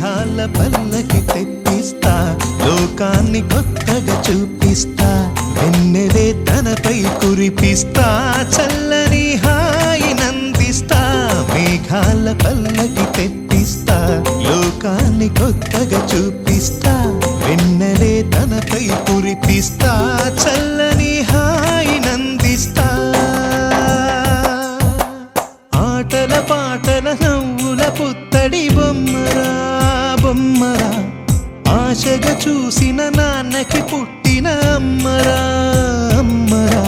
మేఘాల పల్లకి తెప్పిస్తా, లోకాన్ని కొత్తగా చూపిస్తా, వెన్నెలే తనపై కురిపిస్తా, చల్లని హాయి నందిస్తా. మేఘాల పల్లకి తెప్పిస్తా, లోకాన్ని కొత్తగా చూపిస్తా, వెన్నెలే తనపై కురిపిస్తా, చల్లని హాయి నందిస్తా. ఆటల పాటల నవ్వుల పుత్తడి బొమ్మరా బొమ్మరా, ఆశగా చూసిన నాన్నకి పుట్టిన అమ్మరా అమ్మరా.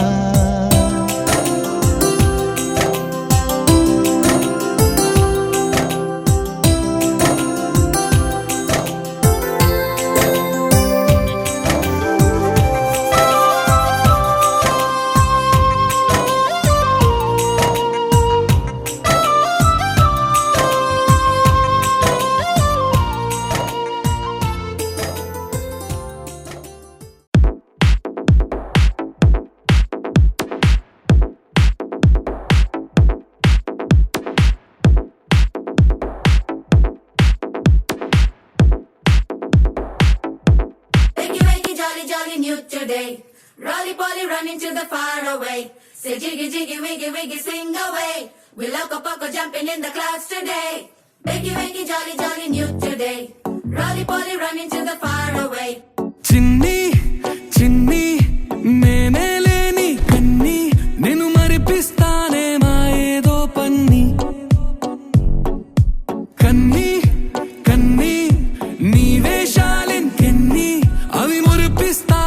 Today, Rolly Polly running to the far away. Say jiggy jiggy wiggy wiggy sing away. We loco poco jumping in the clouds today. Wakey wakey jolly jolly new today. Rolly Polly running to the far away. Chinni chinni nene leni kanni nenu maripistane ma edo panni kanni kanni nee veshalin kenni avi muripista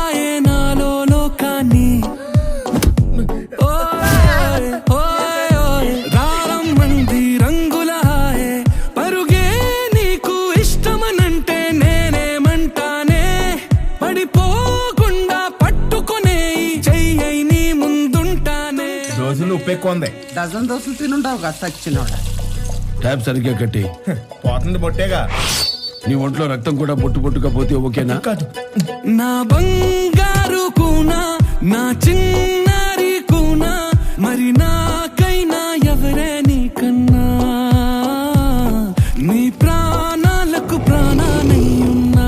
ఉప్పెక్కువంది. Dozen దోశలు తినుంటావు కదా సచ్చినోడ. Tab సరిగ్గా కట్టి. పోతుంది బొట్టేగా. నీ ఒంట్లో రక్తం కూడా బొట్టు బొట్టుగా పోతే ఓకేనా? కాదు. నా బంగారు కూనా నా చిన్నారి కూనా మరి నాకైనా ఎవరే నీకన్నా నీ ప్రాణాలకు ప్రాణానై ఉన్నా.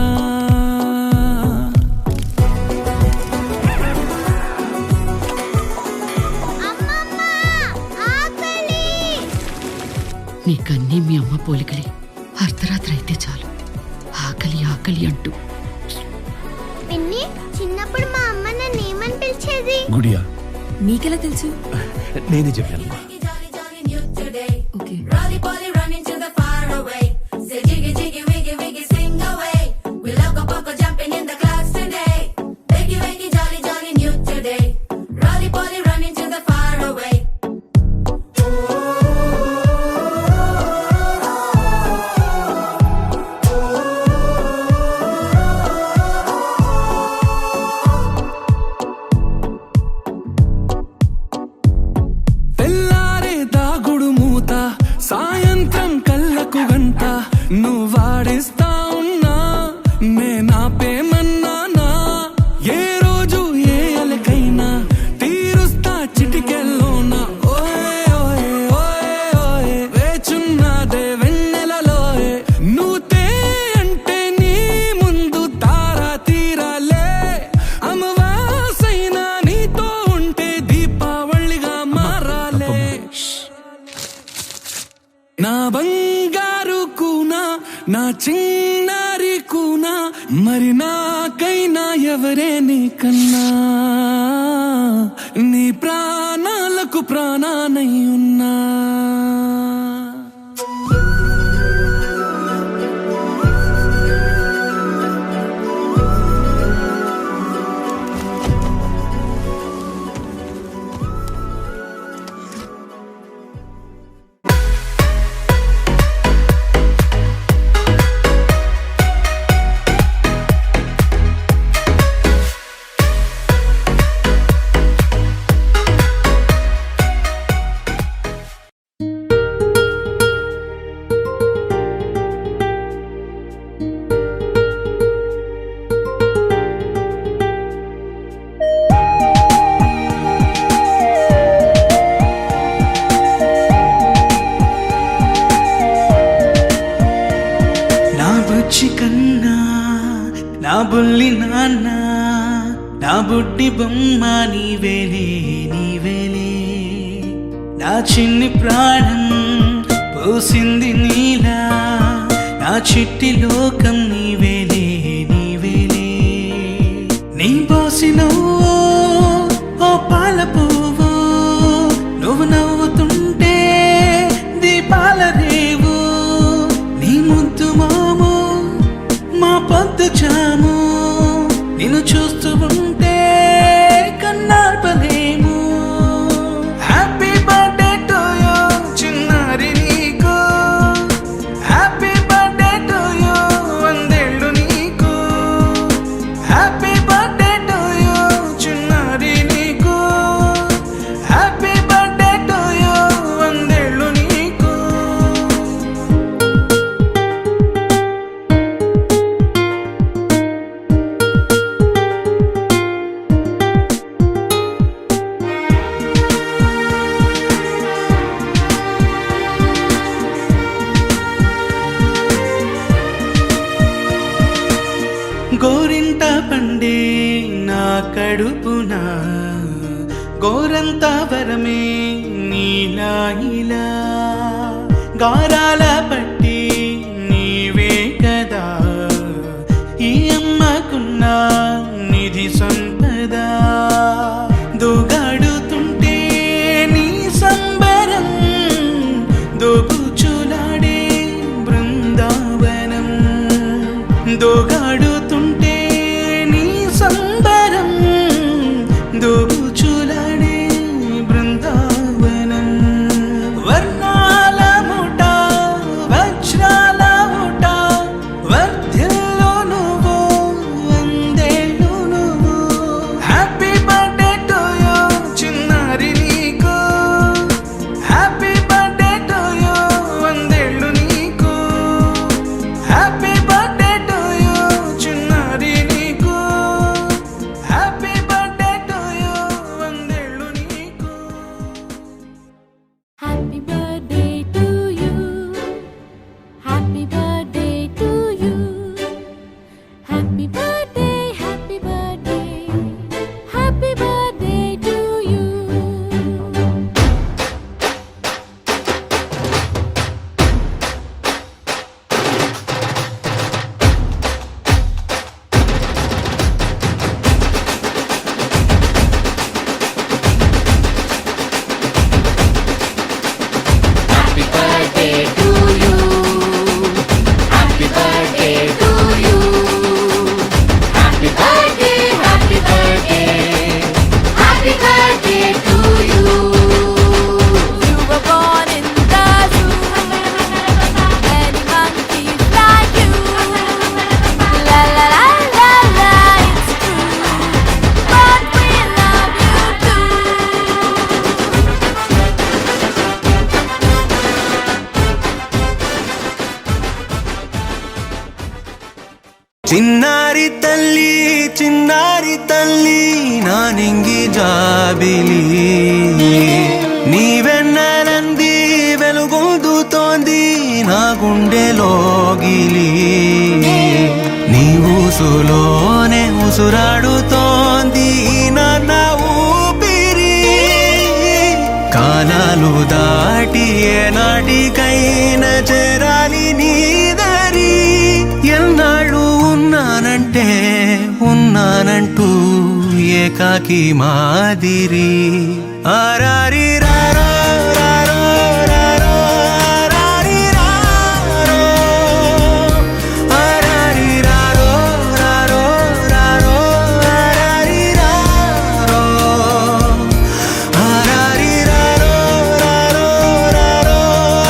నీకన్నీ మీ అమ్మ పోలికలే. అర్ధరాత్రి అయితే చాలు ఆకలి ఆకలి అంటూ. పిన్ని, చిన్నప్పుడు మా అమ్మ నన్ను ఏమని పిలిచేది? గుడియా. నీకెలా తెలుసు? నేనే చెప్పాను. Okay. Rolly Polly running to the far away. Say jiggy jiggy wiggy wiggy sing away. We loco poco jumping in the clouds today. Wakey wakey jolly jolly new today. Rolly Polly running to the far away. సాయంత్రం కళ్ళకు గంట నువ్వాడిస్తా ఉన్నా నేనాపేమన్నానా ఏ రోజు ఏ అలకైనా తీరుస్తా చిటికెల్లోనా. ఓయే ఓయే ఓయే ఓయే వేచున్నదే వెన్నెలలోయే నువ్వుతే అంటే నీ ముందు తారా తీరాలే అమవాసైనా నీతో ఉంటే దీపావళిగా మారాలే. నా బంగారు కూనా నా చిన్నారి కూనా మరి నాకైనా ఎవరే నీకన్నా నీ ప్రాణాలకు ప్రాణానై ఉన్నా. బుడ్డి బొమ్మ నీవేలే నీవేలే, నా చిన్ని ప్రాణం పోసింది నీలా, నా చిట్టి లోకం నీవేలే నీవేలే. నీ పోసిన ఓ పాల పువ్వు, నువ్వు నవ్వుతుంటే దీపాల రేవు, నీ ముద్దు మాము మా పొద్దు చాము, నిన్ను చూస్తూ ఉంటే కన్నార్పలేము. హ్యాపీ బర్త్డే టు యూ చిన్నారి నీకు, హ్యాపీ బర్త్డే టు యూ వందేళ్ళు నీకు, హ్యాపీ బర్త్డే టు యూ చిన్నారి నీకు, హ్యాపీ బర్త్డే టు యూ వందేళ్ళు నీకు. గోరింట పండే నా కడుపున గోరంత వరమే నీలా ఇలా, గారాల పట్టి నీవే కదా ఈ అమ్మకున్న నిధి సంపద. దూగాడుతుంటే నీ సంబరం, దోబుచులాడే బృందావనం, దోగాడుతుంటే నీ సంబరం, దోబుచులాడే బృందావనం. వర్ణాల ముఠ వజ్రాల ముఠ, వర్ధిల్లు నువ్వు వందేళ్ళు నువ్వు. హ్యాపీ బర్త్డే టు యూ చిన్నారి నీకు, హ్యాపీ బర్త్డే టు యూ వందేళ్ళు నీకు, హ్యాపీ బర్త్డే టు యూ చిన్నారి నీకు, హ్యాపీ బర్త్డే టు యూ వందేళ్ళు నీకు. Happy birthday to you. Happy birthday to you. Happy birthday, happy birthday. Happy birthday to you. Happy birthday to you. Happy birthday to you. Happy birthday, happy birthday. Happy birthday to you. You were born in the zoo. Many monkeys like you. La la la la la, it's true. But we love you too. చిన్నారి తల్లి చిన్నారి తల్లి నా నింగి జాబిలి, నీవెన్నెలంది వెలుగొందుతోంది నా గుండెలోగిలి, నీ ఊసులోనే ఉసురాడుతోంది నా ఊపిరి. కాలాలు దాటి ఏనాటికైనా చేరాలి నీ దరి, ఎన్నాళ్ళు ఉన్నానంటే ఉన్నానంటూ ఏకాకి మాదిరి. ఆరారి రారో రారో రారో ఆరారి రారో, ఆరారి రారో రారో రారో ఆరారి రారో, ఆరారి రారో రారో రారో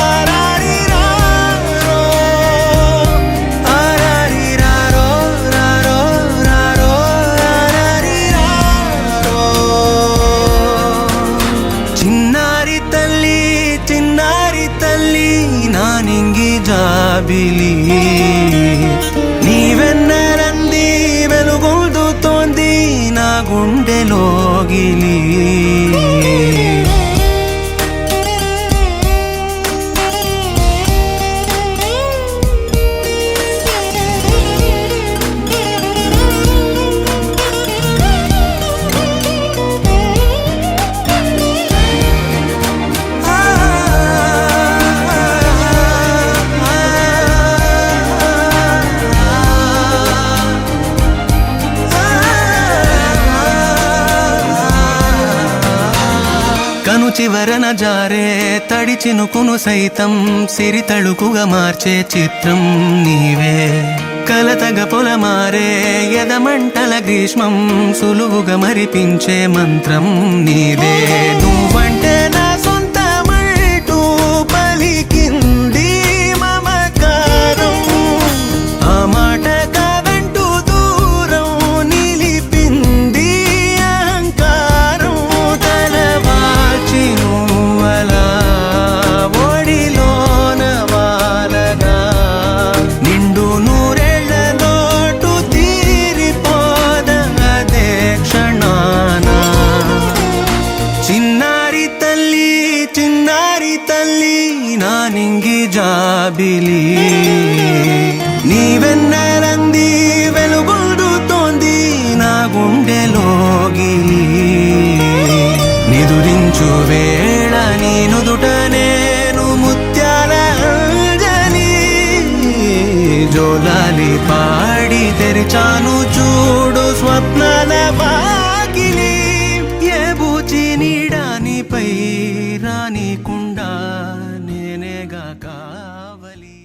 ఆరారి రారో, ఆరారి రారో రారో రారో ఆరారి రారో. చిన్నారి తల్లి చిన్నారి తల్లి నా నింగి జాబిలి, నీవెన్నెలంది వెలుగొందుతోంది నా గుండెలోగిలి. చివరన జారే తడి చినుకును సైతం సిరి తళుకుగా మార్చే చిత్రం నీవే కలతగ పొలమారే ఎదమంటల గ్రీష్మం సులువుగా మరిపించే మంత్రం నీదే నువ్వంటే నా సొంతమంటూ పలికింది మమకారం ఆ మాట కాదంటూ దూరం నిలిపింది అహంకారం తలవాల్చి నువ్వలా ఒడిలోన వాలగా నిండు నూరేళ్ల లోటు తీరిపోదదే క్షణాన చిన్నారి తల్లి నా నింగి జాబిలి నీవెన్నెలంది వెలుగొందుతోంది నా గుండెలోగిలి నిదురించు వేళ నీ నుదుట నేను ముత్యాల అంజలి జోలాలి పాడి తెరిచాను చూడు స్వప్నాల వాకిలి ఏ బూచి నీడానిపై రానికుండా నేనేగా కావలి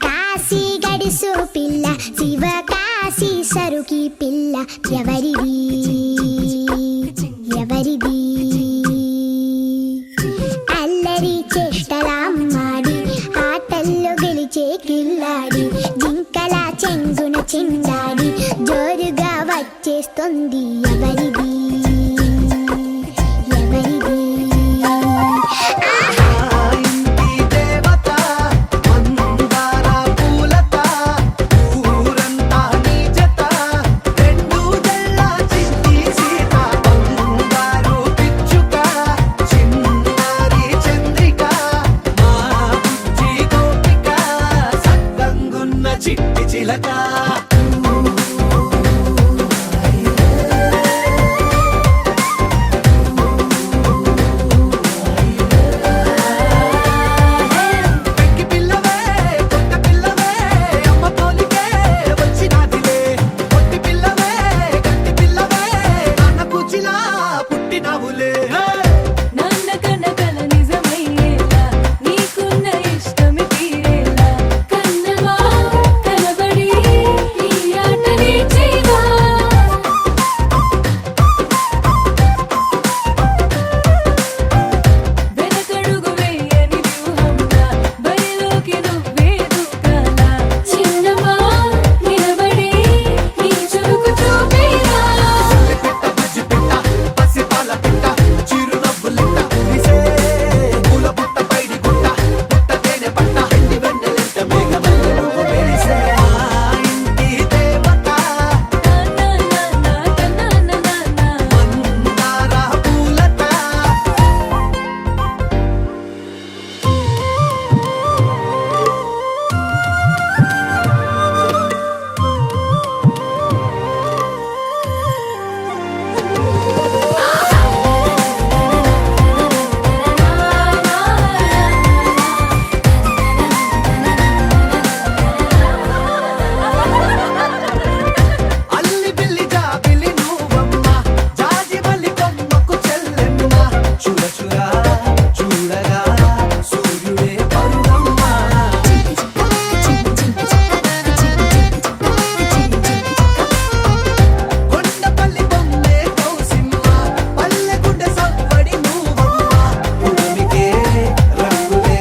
కాశీ గడిసు పిల్ల శివ కాశీ సరుకి పిల్ల ఎవరిది ఎవరిది అల్లరి చేష్టలామ్మాడి ఆటల్లో గెలిచే కిల్లాడి జింకల చెంగున చిందాడి జోరుగా వచ్చేస్తుంది ఎవరిది ఎవరిది చిట్టి చిలక పెంకి పిల్లవే కొత్త పిల్లవే అమ్మ పోలికే వచ్చినాదిలే కొట్టి పిల్లవే గట్టి పిల్లవే నాన్న కూచిలా పుట్టినవులే నాన్న కన్న కల నిజమయ్యేలా నీకున్న ఇష్టమి తీరేలా కన్నవా కనబడి ఈ ఆట నేర్చేవా వెనకడుగు వేయని వ్యూహంలా బరిలోకి నువ్వే దూకాలా చిన్నవా నిలబడి నీ చురుకు చూపేలా పిట్ట బుజ్జి పిట్ట పసిపాల పిట్ట చిరునవ్వులిట్ట కురిసే పూల పుట్ట పైడి గుట్ట పుట్ట తేనె పట్ట ఎండి వెన్నెలింట మేఘమల్లె నువ్వు మెరిసే మా ఇంటి దేవత మందార పూలత అల్లి బిల్లి జాబిలి నువ్వమ్మ జాజి మల్లి కొమ్మకు చెల్లెమ్మ చూడ చూడ చూడగా సూర్యుడే పరువమ్మ కొండపల్లి బొమ్మే కౌసిమ్మ పల్లె గుండె సవ్వడి నువ్వమ్మ పుడమికే రంగులే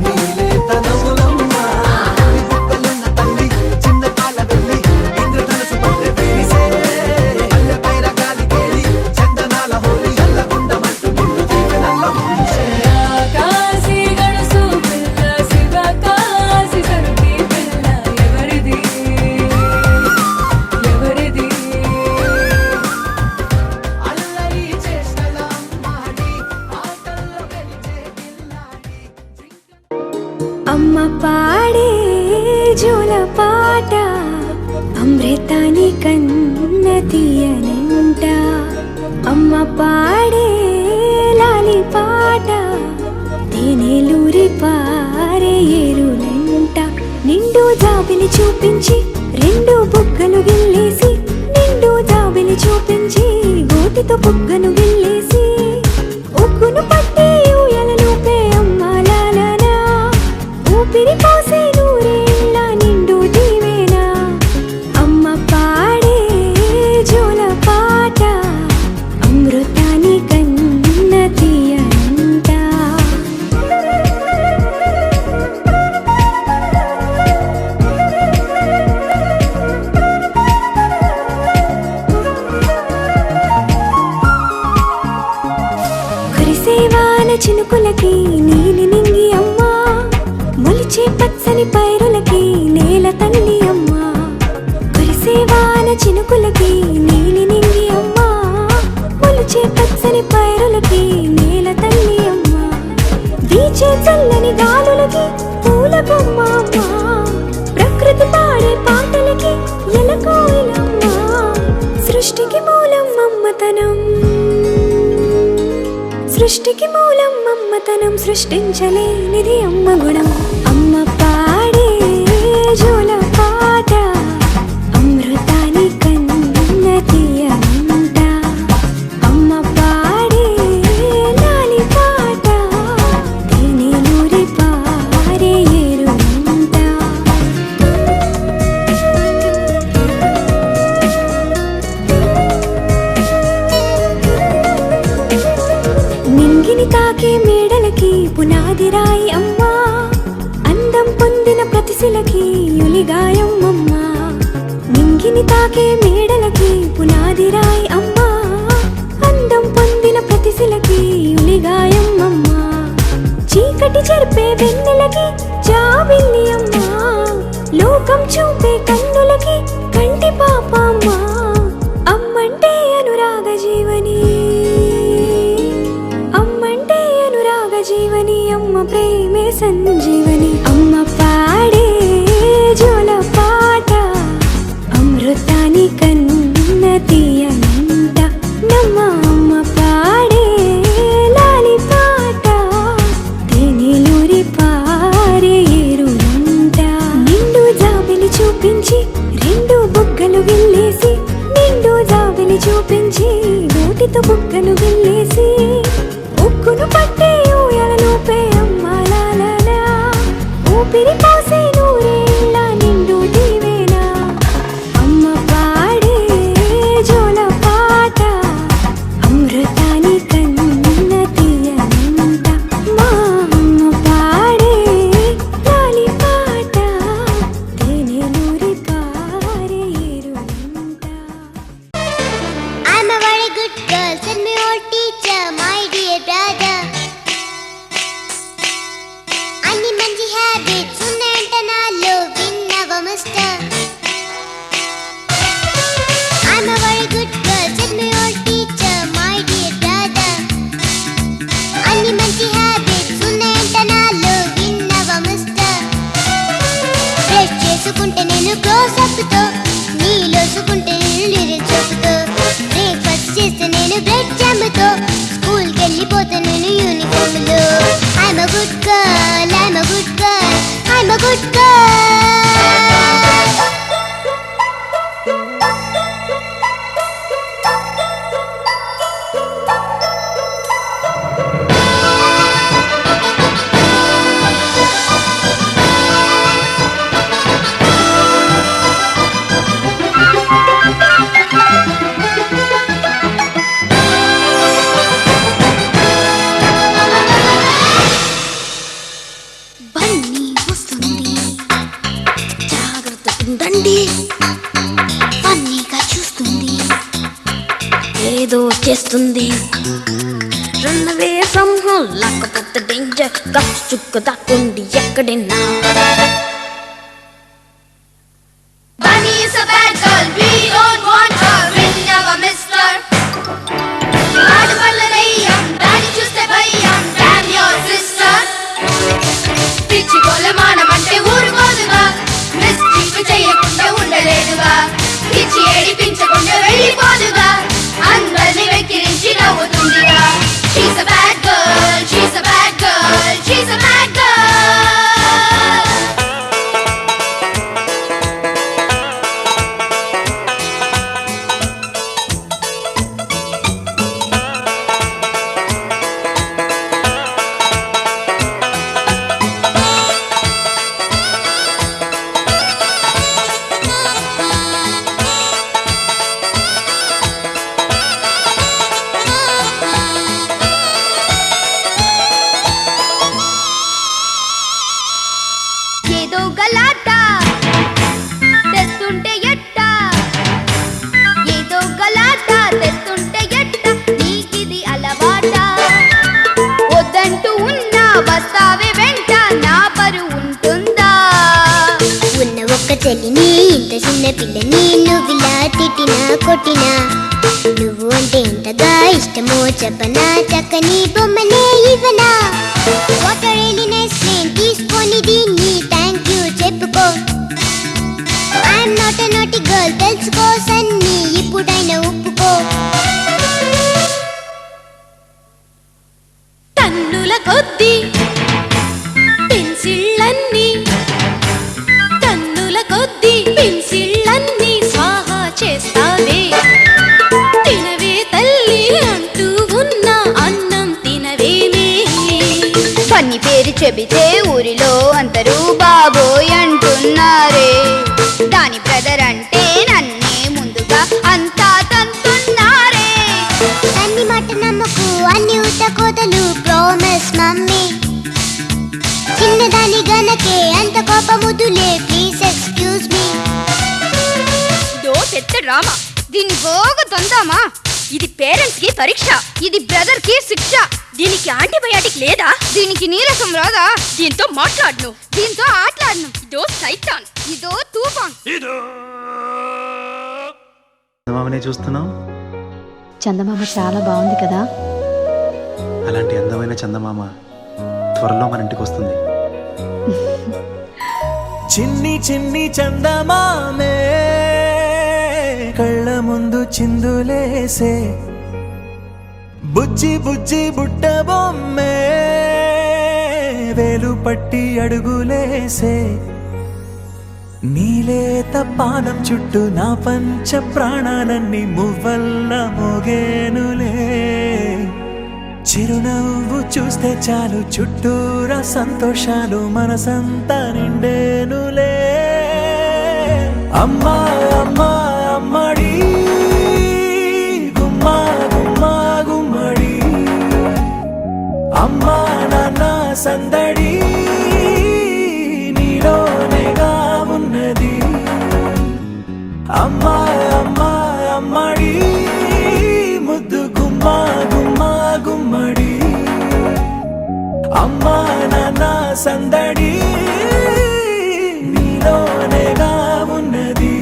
నీలే తనములమ్మ బుక్కలున్న తల్లి చిన్న పాల వెళ్ళి ఇంద్రధనుసు పల్లె వేసే పల్లె పైర గాలి కేలి చందనాల హోలీ చల్లగుండమంటూ నిన్ను దీవెనల్ల ముంచే కాశీ గడుసు పిల్ల శివ కాశీ సరుకి పిల్ల ఎవరిది ఎవరిది అల్లరి చేష్టల మాడి ఆటల్లో గెలిచే గిల్లాడి అమ్మ పాడే జోల పాట అమృతాని కన్న తీయనంట అమ్మ పాడే లాలి పాట తేనెలూరి పారే ఎరు జాబిలి చూపించి రెండు బుగ్గలు గిల్లేసి నిండు జాబిలి చూపించి గోటితో బుగ్గను గిల్లేసి ఉగ్గును పట్టి ఊయలలోపే అమ్మాలాలనా ఊపిరి పోసే నూరేళ్ళ నిండు దీవేనా అమ్మ పాడే జోల పాట అమృతాని కన్న తీయంట కురిసేవాన చినుకులకి నీలి నింగి అమ్మా మొలిచే పచ్చని పైరులకి నేల తల్లి అమ్మా కురిసేవాన చినుకులకి నీలి నింగి అమ్మా మొలిచే పచ్చని పైరులకి నేల తల్లి అమ్మా వీచే చల్లని గాలులకి పూల బొమ్మ అమ్మా ప్రకృతి పాడే పాటలకి ఎలకోయిలమ్మా సృష్టికి మూలం మమ్మతనం సృష్టికి మూలం మమ్మతనం సృష్టించలేనిది అమ్మ గుణం అమ్మ పాడే జోల పాట అమృతాని కన్న తీయంట అమ్మ పాడే లాలి పాట తేనెలూరి పారే ఏరుంట నింగిని తాకే మేడలకి పునాది రాయి అమ్మా అందం పొందిన ప్రతిశిలకి యులిగాయం అమ్మా నింగిని తాకే మేడలకి పునాది రాయి అమ్మా అందం పొందిన ప్రతిశిలకి యులిగాయం అమ్మా చీకటి చెరిపే వెన్నెలకి జాబిల్లి అమ్మా లోకం చూపే కన్నులకి కంటి పాప అమ్మా అమ్మంటే అనురాగ జీవని అమ్మంటే అనురాగ జీవని అమ్మ ప్రేమే సంజీవని అమ్మ పాడే జోల పాట అమృతాని కన్న తీయంట నమ్మ అమ్మ పాడే లాలి పాట తేనెలూరి పారే ఏరుంట నిండు జాబిలి చూపించి రెండు బుగ్గలు గిల్లేసి నిండు జాబిలి చూపించి నోటితో బుగ్గను గిల్లేసి ఉగ్గును పట్టి ఊయలలోపే అమ్మాలాలనా ఊపిరి పోసే నూరేళ్ళ నిండు దీవేనా అమ్మ పాడే జోల పాట అమృతాని కన్న తీయంట మా అమ్మ పాడే లాలి పాట తేనెలూరి పారే ఏరుంట I'm a very good girl, send me your teacher, my dear brother. అన్ని మంచి హ్యాబిట్స్ ఉన్నాయంట నాలో విన్నవ mister. I'm a very good girl, send me your teacher, my dear brother. అన్ని మంచి హ్యాబిట్స్ ఉన్నాయంట నాలో విన్నవ మిస్టర్. బ్రష్ చేసుకుంటే నేను క్లోజ్ అప్ తో నీలోసుకుంటే నేను లిరిక్స్ చెబుతూ బ్రేక్ఫాస్ట్ చేస్తే నేను బ్రెడ్ జామ్తో స్కూల్కి వెళ్ళిపోతే నేను యూనిఫామ్లో I'm a good girl, I'm a good girl, I'm a good girl. Bunny వస్తుంది జాగ్రత్త ఉండండి ఫన్నీగా చూస్తుంది ఏదో చేస్తుంది రన్ అవే ఫ్రమ్ హోమ్ లేకపోతే డేంజర్ గప్పు చుక్క దాక్కుండి ఎక్కడైనా Bunny is a bad girl, we don't want her. Ring never mister. ఆడపల్లెయ్యం, దాన్ని చూస్తే భయం. Damn your sister. పిచ్చి కొలమానమంటే ఊరుకోదుగా, మిస్టేక్ చేయకుండా ఉండలేదుగా, పిచ్చి ఏడిపించకుండా వెళ్ళిపోదుగా, అందరిని వెక్కిరించి నవ్వుతుందిగా. She's a bad girl, she's a bad girl, she's a bad girl. గలాట తెస్తుంటే ఎట్ట ఏదో గలాట తెస్తుంటే ఎట్ట నీకిది అలవాట వద్దంటూ ఉన్నా వస్తావే వెంట నా పరు ఉంటుందా ఉన్న ఒక్క చెల్లిని ఇంత చిన్న పిల్లని నువ్విలా తిట్టినా కొట్టినా నువ్వు అంటే ఎంతగా ఇష్టమో చెప్పనా చక్కని బొమ్మనే ఇవ్వనా వాటర్ ఎలినెస్ నేను తీసుకొని దీన్ని థ్యాంక్ యూ చెప్పుకో ఐఎమ్ నాట్ ఎ నాటి గర్ల్ తెలుసుకో సన్ని ఇప్పుడైనా ఒప్పుకో టన్నుల కొద్ది పెన్సిళ్ళన్నీ టన్నుల కొద్ది పెన్సిళ్ళన్నీ స్వాహా చేస్తావే తినవే తల్లి అంటూ ఉన్న అన్నం తినవేమే పన్ని పేరు చెబితే ఊరిలో అందరూ బాబోయ్ అంటున్నారే దాని బ్రదర్ అంటే నన్నే ముందుగా అంతా తంతున్నారే అన్ని మాట నమ్మకు అన్ని ఉత్త కోతలు ప్రామిస్ మమ్మీ చిన్నదాని గనకే అంత కోపముదులే ప్లీజ్ ఎక్స్క్యూజ్ మీ దో పెద్ద డ్రామా దీన్ని బాగా తందామా ఇది పేరెంట్స్ కి పరీక్ష ఇది బ్రదర్ కి శిక్ష దీనికి యాంటీబయాటిక్ లేదా దీనికి నీరసం రాదా దీంతో మాట్లాడను దీంతో ఆటలాడను ఇదో సైతాన్ ఇదో తూఫాన్ చందమామనే చూస్తున్నావు. చందమామ చాలా బాగుంది కదా. అలాంటి అందమైన చందమామ త్వరలో మన ఇంటికి వస్తుంది. చిన్ని చిన్ని చందమామే కళ్ళ ముందు చిందులేసే బుజ్జి బుజ్జి బుట్ట బొమ్మే వేలు పట్టి అడుగులేసే నీలేత పానం చుట్టూ నా పంచ ప్రాణాలన్నీ మువ్వల్ల మోగేనులే చిరునవ్వు చూస్తే చాలు చుట్టూరా సంతోషాలు మనసంతా నిండేనులే అమ్మా అమ్మా అమ్మడి గుమ్మా గుమ్మా గుమ్మడి అమ్మా నాన్న సందడి నీలోనేగా ఉన్నది అమ్మా అమ్మా అమ్మడి ముద్దు గుమ్మా గుమ్మా గుమ్మడి అమ్మా నాన్న సందడి నీలోనేగా ఉన్నది.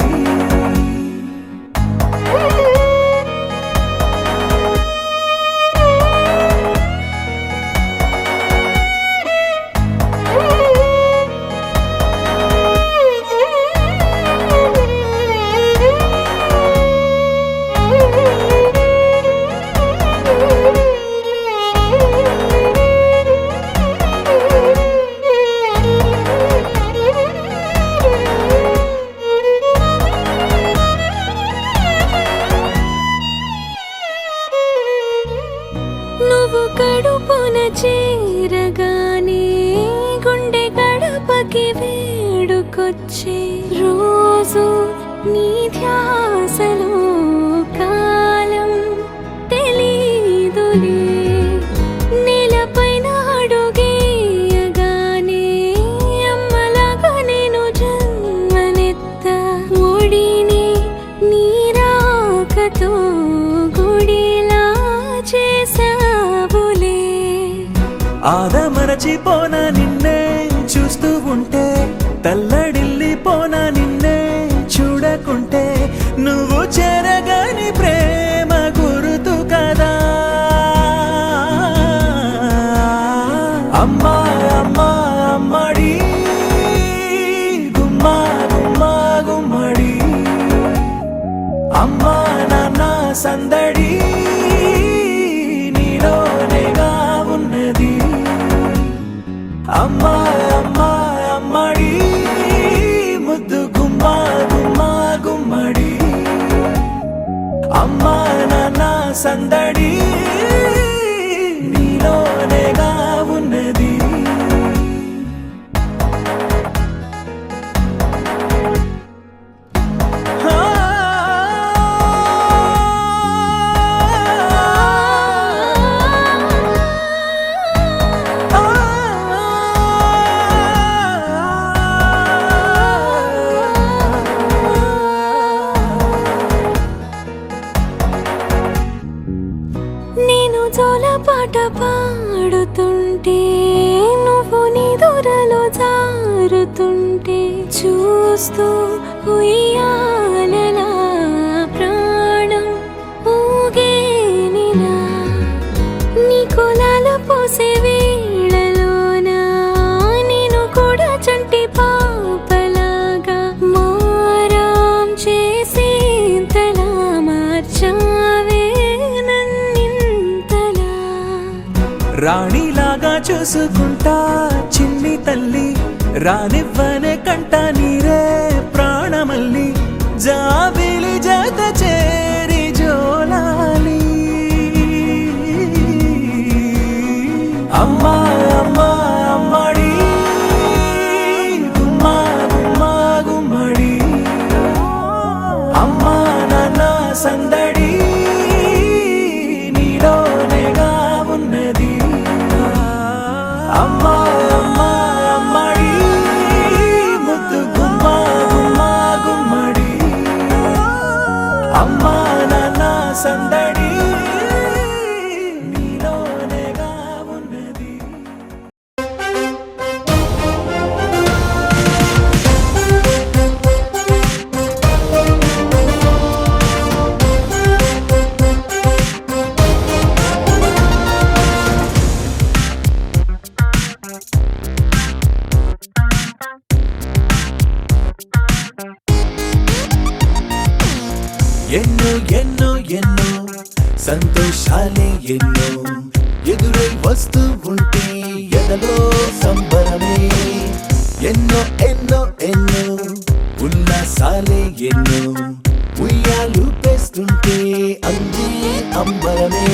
నువ్వు కడుపున చేరగానే గుండె గడపకి వేడుకొచ్చే రోజు నీ ధ్యాసలో కాలం తెలీదులే నేలపైన అడుగేయగానే అమ్మలాగా నేను జన్మనెత్త ఒడిని నీ రాకతో గుడిలా చేసావులే ఆదమరచిపోనా నిన్నే చూస్తూ ఉంటే తల్లడిల్లిపోనా నిన్నే చూడకుంటే నువ్వు చెరగని ప్రేమ గురుతు కదా అమ్మా అమ్మా అమ్మడి గుమ్మా గుమ్మా గుమ్మడి అమ్మా నాన్న సందడి నీలోనేగా ఉన్నది అమ్మా అమ్మా అమ్మడి ముద్దు గుమ్మా గుమ్మా గుమ్మడి అమ్మా నాన్న సందడి నీలోనేగా ఉన్నది. చూస్తూ ఉయ్యాలలా ప్రాణం ఊగేనిలా నీ కులాల పోసే వేళలోన నేను కూడా చంటి పాపలాగా మారాం చేసేంతలా మార్చావే నన్నింతలా రాణిలాగా చూసుకుంటా చిన్ని తల్లి రానివ్వనే కంట నీరే ప్రాణమల్లి జాబిలి జత చేరి జోలాలి అమ్మా అమ్మా అమ్మడి గుమ్మా గుమ్మా గుమ్మడి అమ్మా నాన్న సందడి నీలోనేగా ఉన్నది అమ్మా అమ్మా అమ్మడి ముద్దు గుమ్మా గుమ్మా గుమ్మడి అమ్మా నాన్న సందడి నీలోనేగా ఉన్నది ఎన్నో ఎన్నో ఎన్నో సంతోషాలే ఎన్నో ఎదురై వస్తూ ఉంటే ఎదలో సంబరమే ఎన్నో ఎన్నో ఎన్నో ఉల్లాసాలే ఎన్నో ఉయ్యాలు పేస్తుంటే అందే అంబరమే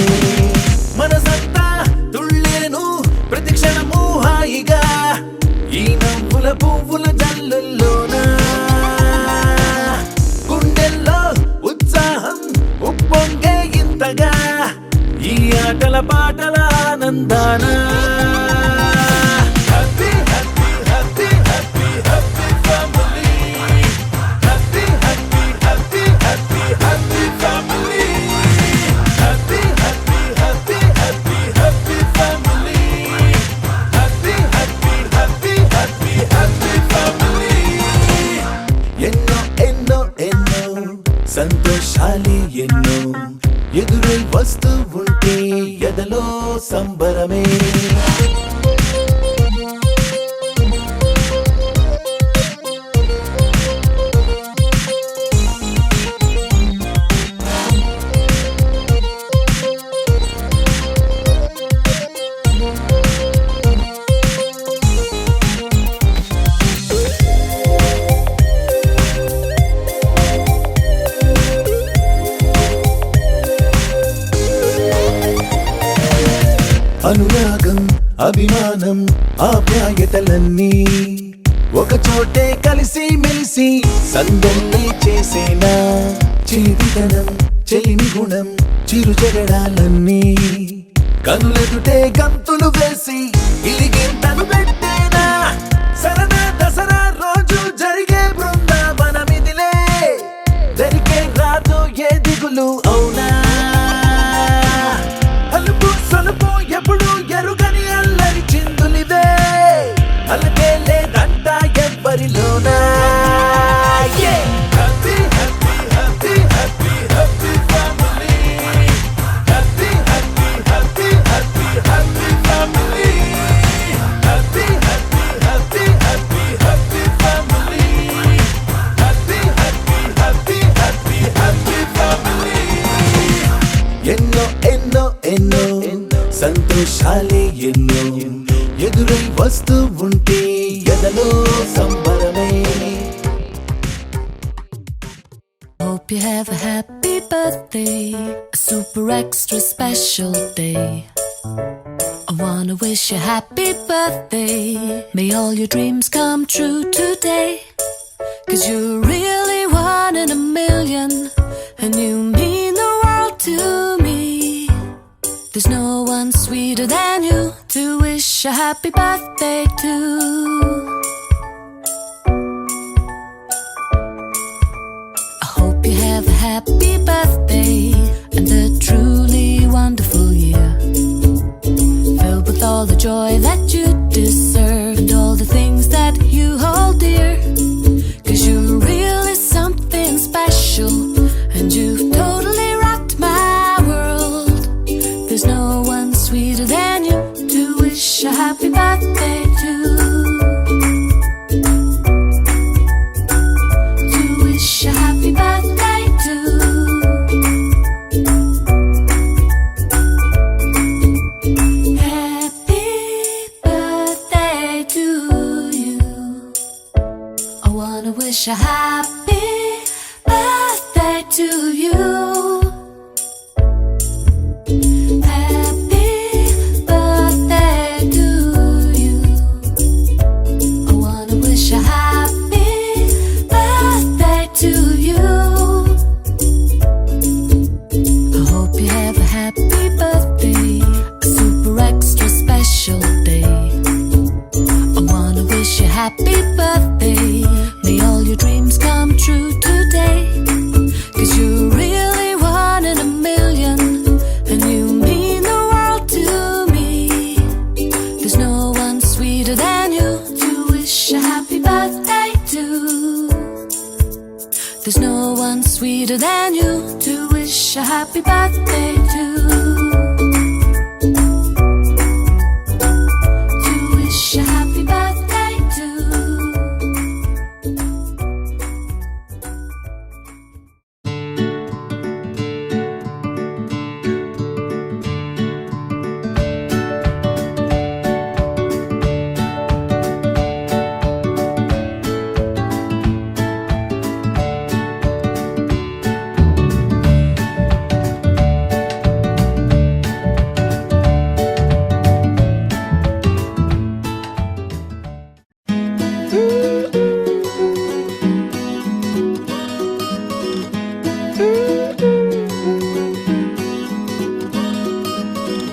మనసంతా తుళ్ళేను ప్రతి క్షణము హాయిగా ఈ నవ్వుల పువ్వుల జల్లుల్లోనా గుండెల్లో ఉత్సాహం ఉప్పొంగే ఇంతగా ఈ ఆటల పాటల ఆనందాన happy happy happy happy happy family happy happy happy happy happy family happy happy happy happy happy family happy happy happy happy happy family ఎన్నో ఎన్నో ఎన్నో సంతోషాలే ఎన్నో ఎదురై వస్తూ ఉంటే ఎదలో సంబరమే అనురాగం అభిమానం ఆప్యాయతలన్నీ ఒక చోటే కలిసి మెలిసి సందల్లే చేసేనా చేతితనం చెలిమి గుణం చిరు జగడాలన్నీ కనులెదుటే గంతులు వేసి ఇలిగింతలు పెట్టేనా సరదా దసరా రోజు జరిగే బృందావనమిదిలే దరికే రాదు ఏ దిగులు అవునా అలుపు సలుపు ఎప్పుడు ఎరుగని అల్లరి చిందులివే అలకే లేదంట ఎవ్వరిలోనా happy happy happy happy happy family happy happy happy happy happy family happy happy happy happy happy family happy happy happy happy happy family ఎన్నో ఎన్నో ఎన్నో సంతోషాలే ఎన్నో ఎదురై వస్తూ ఉంటే ఎదలో సంబరమే Hope you have a happy birthday, a super extra special day. I wanna wish you happy birthday. May all your dreams come true today. 'Cause you're really one in a million, and you mean the world to me. There's no one sweeter than you to wish a happy birthday to. I hope you have a happy birthday and a truly wonderful year, filled with all the joy that you deserve and all the things that you hold dear. 'Cause you wish a happy birthday to you. Happy birthday to you. I wanna wish a happy birthday to you. I hope you have a happy birthday, a super extra special day. I wanna wish you happy birthday. May all your dreams come true today. 'Cause you're really one in a million, and you mean the world to me. There's no one sweeter than you to wish a happy birthday to. There's no one sweeter than you to wish a happy birthday to. To wish a happy birthday to.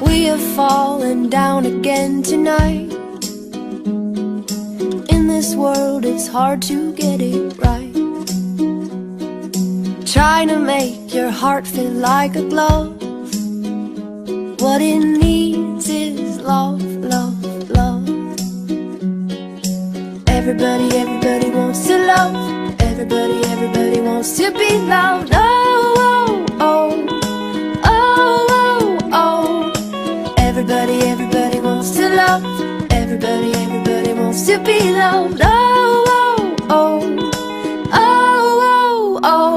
We have fallen down again tonight. In this world it's hard to get it right. Trying to make your heart feel like a glove. What it needs is love, love, love. Everybody, everybody wants to love. Everybody, everybody wants to be loved. Oh, oh, oh, oh, oh, oh. Everybody, everybody wants to love. Everybody, everybody wants to be loved. Oh, oh, oh, oh, oh, oh.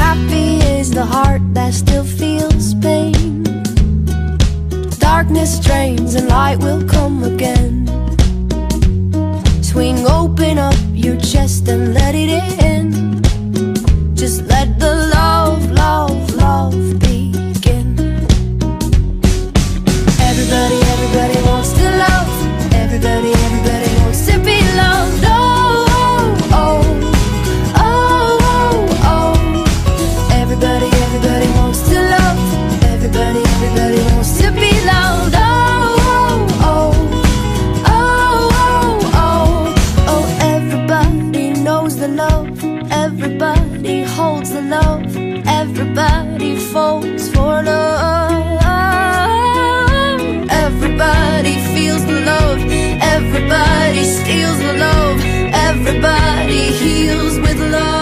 Happy is the heart that still feels pain. Darkness drains and light will come again. Swing open up your chest and let it in. Just let the love, love, love begin. Everybody, everybody wants to love. Everybody, everybody wants to be loved. Oh, oh, oh, oh, oh. Everybody, everybody wants to love. Everybody, everybody wants to be loved. Oh, oh, oh, oh, oh. Everybody knows the love. Everybody holds the love. Everybody falls for love. Everybody feels the love. Everybody steals the love. Everybody heals with love.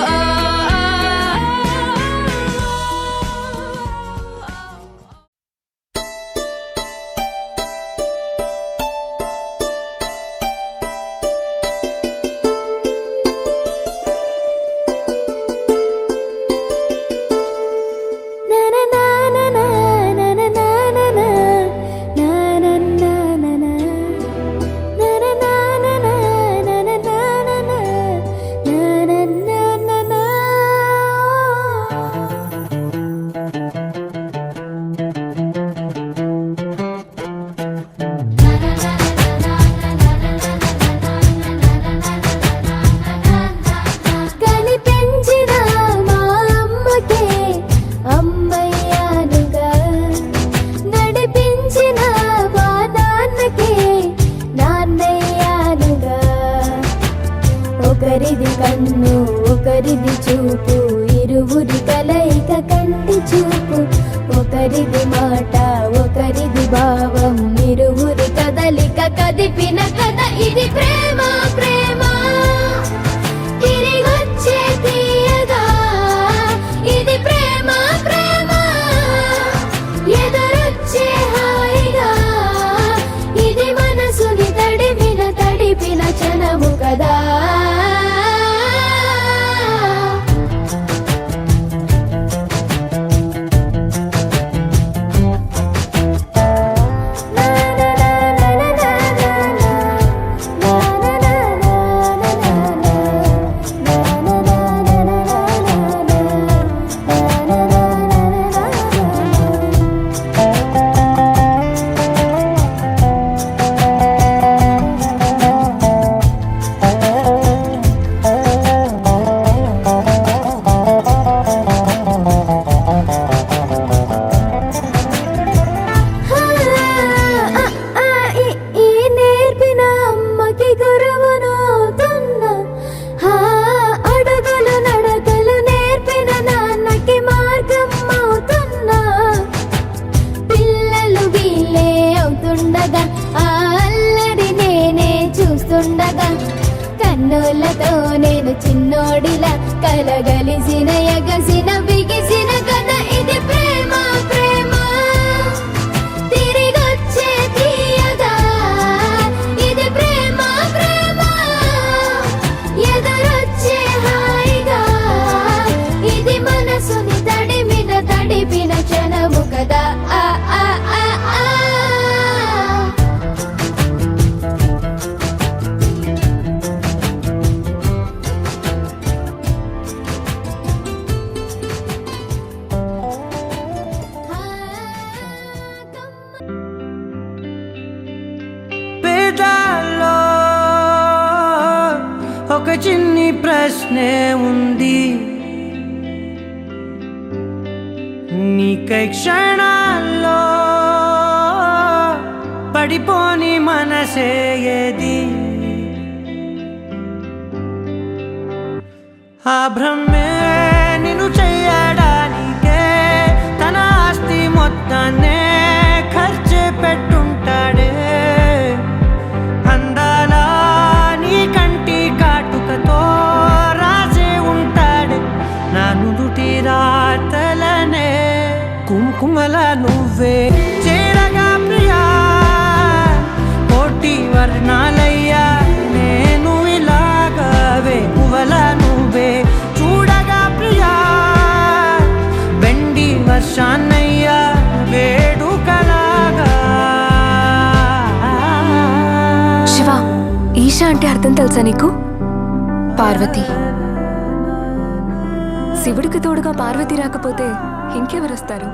కనిపించిన మా అమ్మకే అమ్మయ్యానుగా, నడిపించిన మా నాన్నకే నాన్నయ్యానుగా. ఒకరిది కన్ను ఒకరిది చూపు, ఇరువురి కలయిక కంటి చూపు. ఒకరిది మాట ఒకరిది భావం, ఇరువురి కదలిక కదిపిన కథ ఇది ప్రేమ ప్రేమ. తిరిగొచ్చే తీయగా ఇది ప్రేమ ప్రేమ. ఎదురొచ్చే హాయిగా ఇది మనసుని తడిపిన క్షణము కదా. చేస్తుండగా ఆ అల్లరి నేనే చూస్తుండగా కన్నులతో నేను చిన్నోడిలా కలగలిసిన ఎగసిన బిగిసిన కథ ఇది ప్రేమ ప్రేమ తిరిగొచ్చే తీయగా ఇది ప్రేమ ప్రేమ ఎదురొచ్చే హాయిగా ఇది మనసుని తడిపిన క్షణము కదా ఆ ఆ ఆ ఆ పేదాల్లో ఒక చిన్ని ప్రశ్నే ఉంది నీకై క్షణాల్లో పడిపోని మనసే ఏది ఆ భ్రమే నిన్ను చెయ్యడానికే తన ఆస్తి మొత్తాన్నే ఖర్చు పెట్టుంటాడే అందాల నీ కంటి కాటుకతో రాసే ఉంటాడే నా నుదుటి రాతలనే కుంకుమల నువ్వే చేరగా ప్రియా కోటి వర్ణాలయ్యా నేను ఇలాగవే పువ్వల నువ్వే చూడగా ప్రియా వెండి వర్షాన్నయ్యా వేడుకలాగా శివ ఈశా అంటే అర్థం తెలుసా నీకు? పార్వతి. శివుడికి తోడుగా పార్వతి రాకపోతే ఇంకెవరొస్తారు?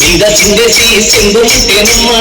మీద చిందేసి సింధు ముట్టేనమ్మా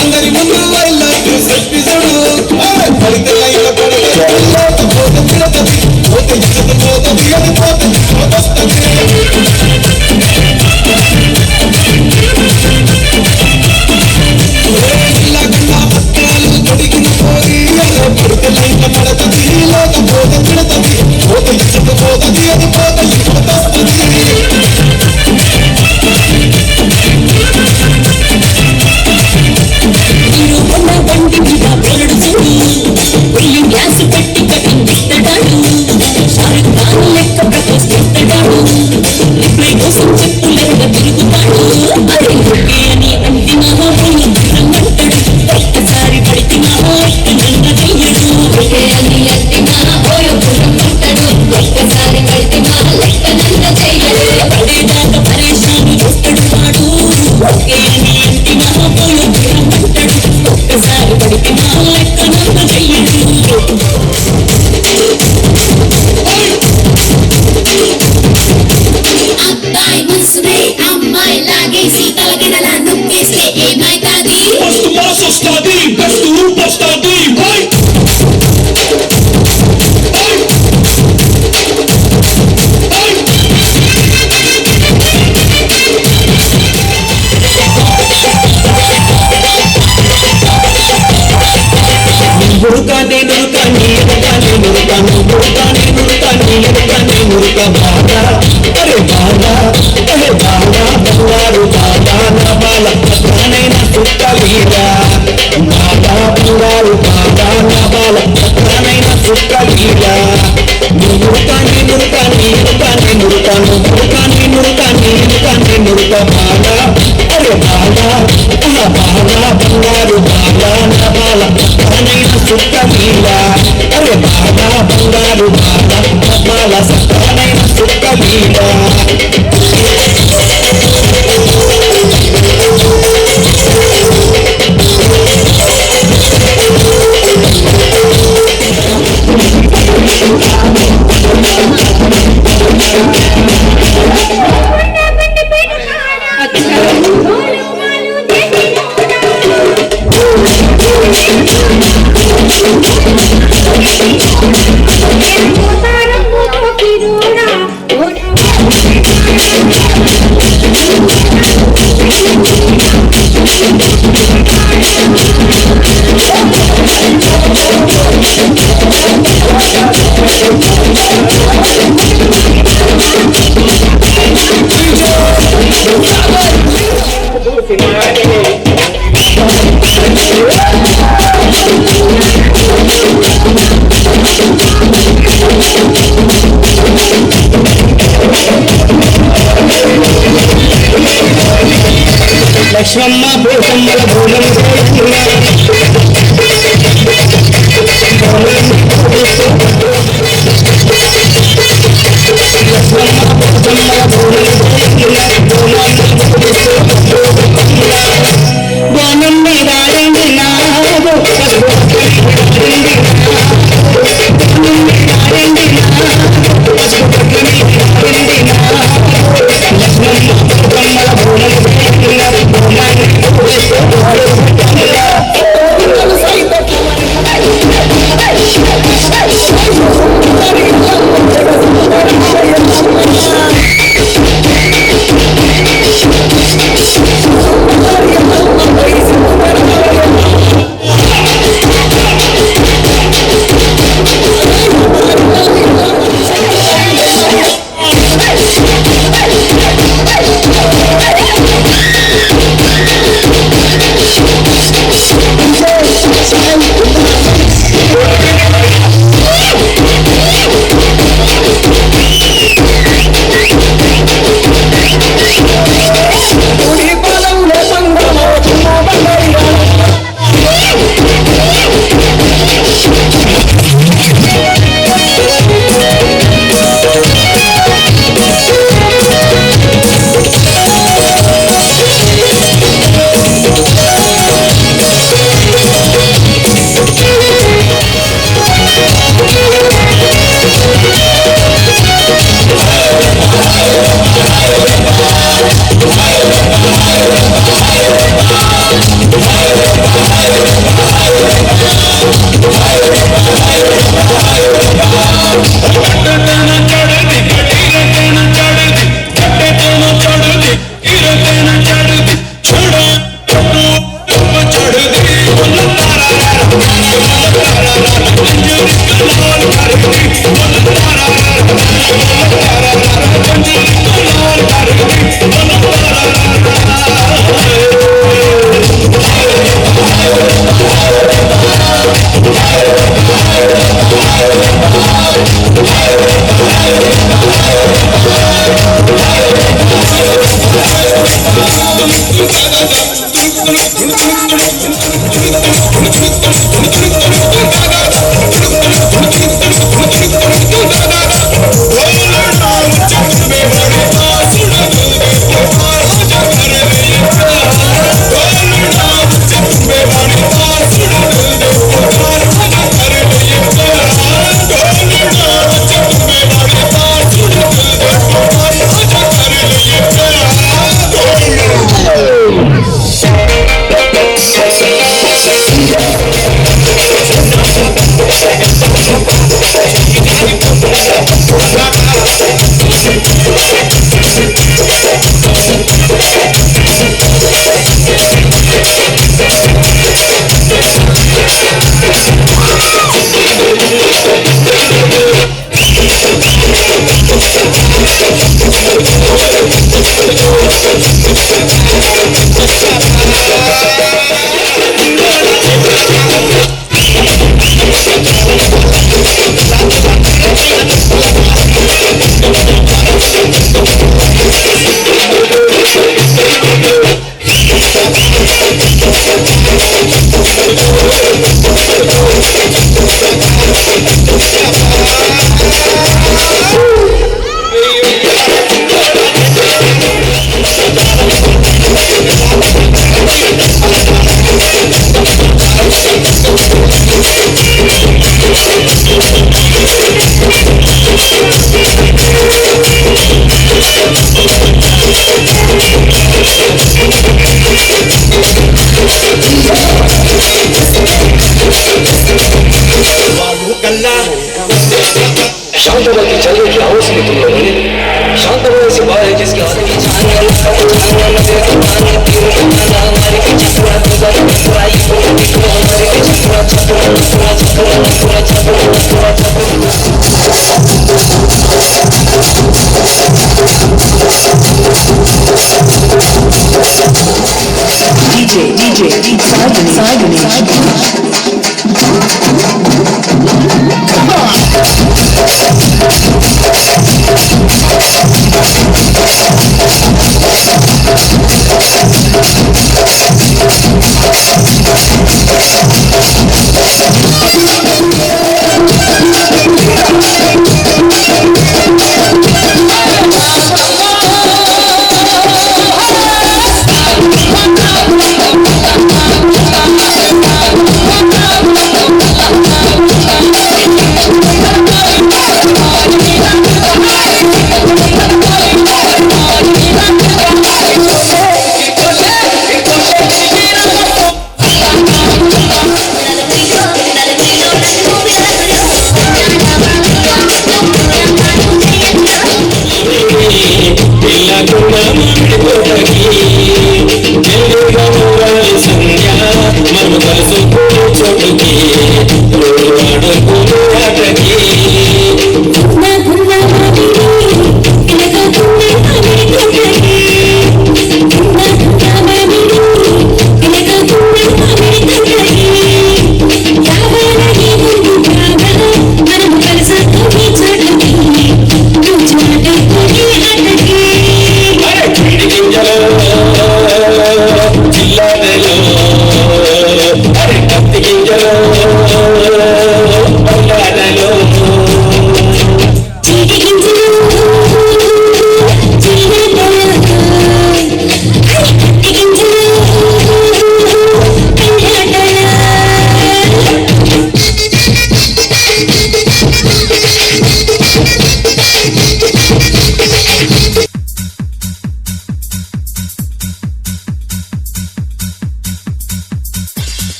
అందరి ముందు చెప్పి చూడు పడితే లక్ష్మమ్మ భూషమ్మల భూలం शांतवती चलने की आवाज में तुम लोगों ने शांतवती से बाहर है जिसके हाथ में छाने वाला हमारे पीछे पूरा